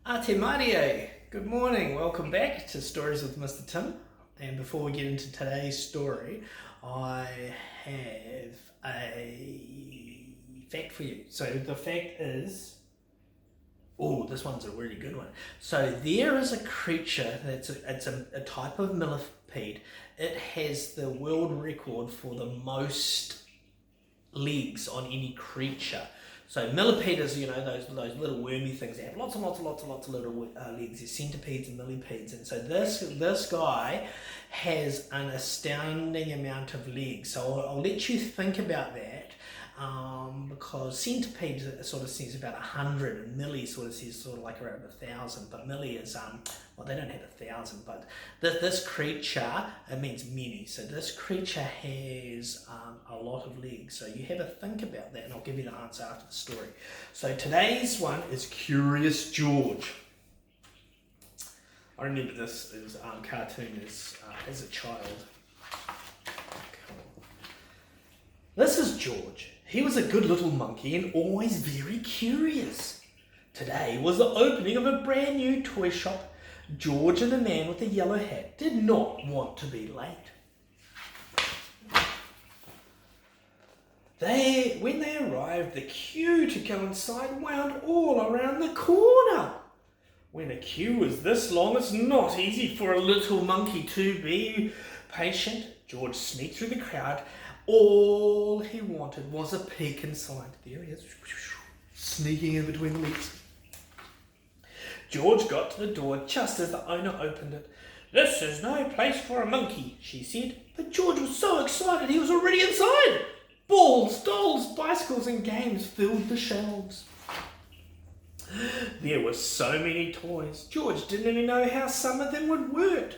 Ate Marie, good morning. Welcome back to Stories with Mr. Tim. And before we get into today's story, I have a fact for you. So the fact is, this one's a really good one. So there is a creature it's a type of millipede. It has the world record for the most legs on any creature. So millipedes, those little wormy things. They have lots and lots of little legs. There's centipedes and millipedes, and so this guy has an astounding amount of legs. So I'll let you think about that, because centipede sort of says about 100, and milli sort of says sort of like around 1,000. But milli is they don't have 1,000, but this creature, it means many. So this creature has a lot of legs. So you have a think about that, and I'll give you the answer after the story. So today's one is Curious George. I remember this as cartoon as a child. This is George. He was a good little monkey and always very curious. Today was the opening of a brand new toy shop. George and the man with the yellow hat did not want to be late. When they arrived, the queue to go inside wound all around the corner. When a queue is this long, it's not easy for a little monkey to be patient. George sneaked through the crowd. All he wanted was a peek inside. There he is, sneaking in between the legs. George got to the door just as the owner opened it. "This is no place for a monkey," she said. But George was so excited he was already inside. Balls, dolls, bicycles and games filled the shelves. There were so many toys. George didn't even know how some of them would work.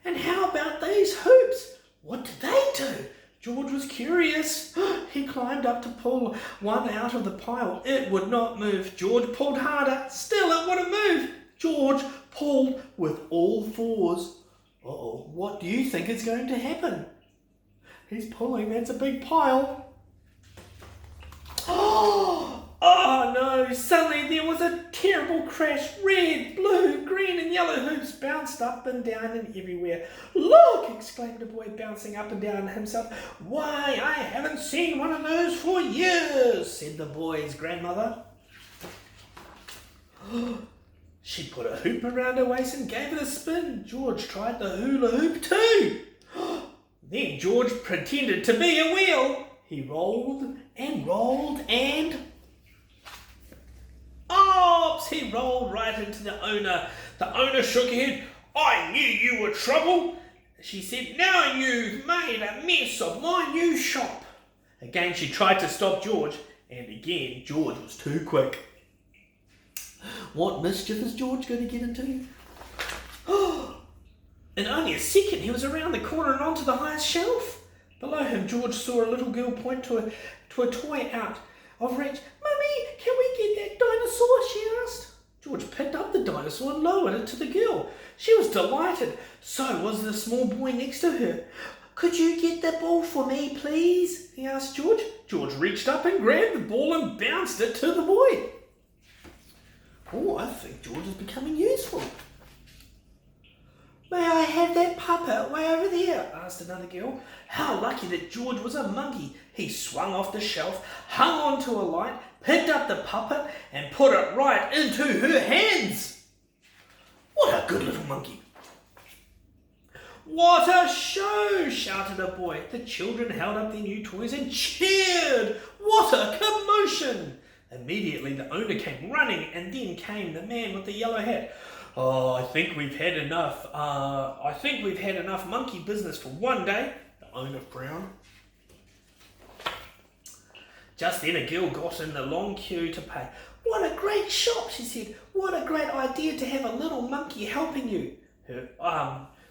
And how about these hoops? What did they do? George was curious. He climbed up to pull one out of the pile. It would not move. George pulled harder. Still it wouldn't move. George pulled with all fours. Uh-oh, what do you think is going to happen? He's pulling. That's a big pile. Oh no, suddenly there was a terrible crash. Red, blue, green and yellow hoops bounced up and down and everywhere. "Look!" exclaimed the boy, bouncing up and down himself. "Why, I haven't seen one of those for years," said the boy's grandmother. She put a hoop around her waist and gave it a spin. George tried the hula hoop too. Then George pretended to be a wheel. He rolled and rolled and... Oops! He rolled right into the owner. The owner shook her head. "I knew you were trouble," she said. "Now you've made a mess of my new shop." Again she tried to stop George, and again George was too quick. What mischief is George going to get into? In only a second he was around the corner and onto the highest shelf. Below him George saw a little girl point to a toy out of reach. "Mummy, can we get that dinosaur?" she asked. George picked up the dinosaur and lowered it to the girl. She was delighted. So was the small boy next to her. "Could you get the ball for me, please?" he asked George. George reached up and grabbed the ball and bounced it to the boy. Oh, I think George is becoming useful. "May I have that puppet way over there?" asked another girl. How lucky that George was a monkey. He swung off the shelf, hung onto a light, picked up the puppet and put it right into her hands. What a good little monkey. "What a show!" shouted a boy. The children held up their new toys and cheered. What a commotion! Immediately the owner came running, and then came the man with the yellow hat. I think we've had enough monkey business for one day," the owner frowned. Just then a girl got in the long queue to pay. "What a great shop," she said. "What a great idea to have a little monkey helping you."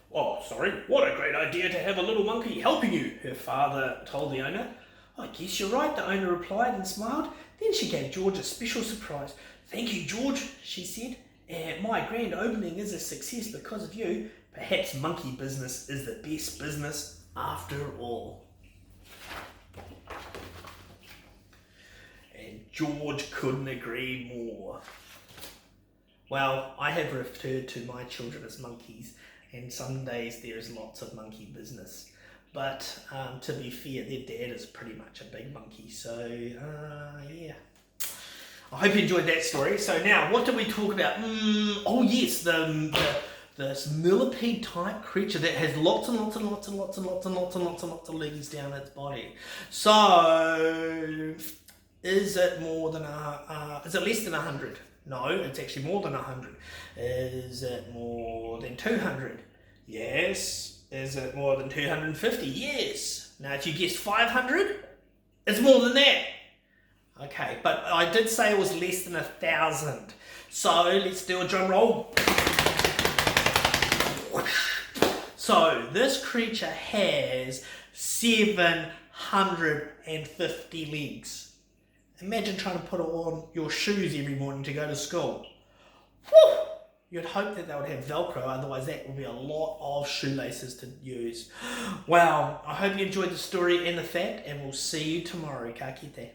What a great idea to have a little monkey helping you, her father told the owner. "I guess you're right," the owner replied and smiled. Then she gave George a special surprise. "Thank you, George," she said. "My grand opening is a success because of you. Perhaps monkey business is the best business after all." And George couldn't agree more. Well, I have referred to my children as monkeys, and some days there is lots of monkey business. But to be fair, their dad is pretty much a big monkey, so yeah. I hope you enjoyed that story. So now, what did we talk about? Oh yes, this millipede type creature that has lots and lots and lots and lots and lots and lots and lots and lots of legs down its body. So, is it more than is it less than 100? No, it's actually more than 100. Is it more than 200? Yes. Is it more than 250? Yes. Now, if you guessed 500, it's more than that. Okay, but I did say it was less than 1,000. So let's do a drum roll. So this creature has 750 legs. Imagine trying to put it on your shoes every morning to go to school. Whew! You'd hope that they would have Velcro, otherwise that would be a lot of shoelaces to use. Well, I hope you enjoyed the story and the fact, and we'll see you tomorrow. Ka kite.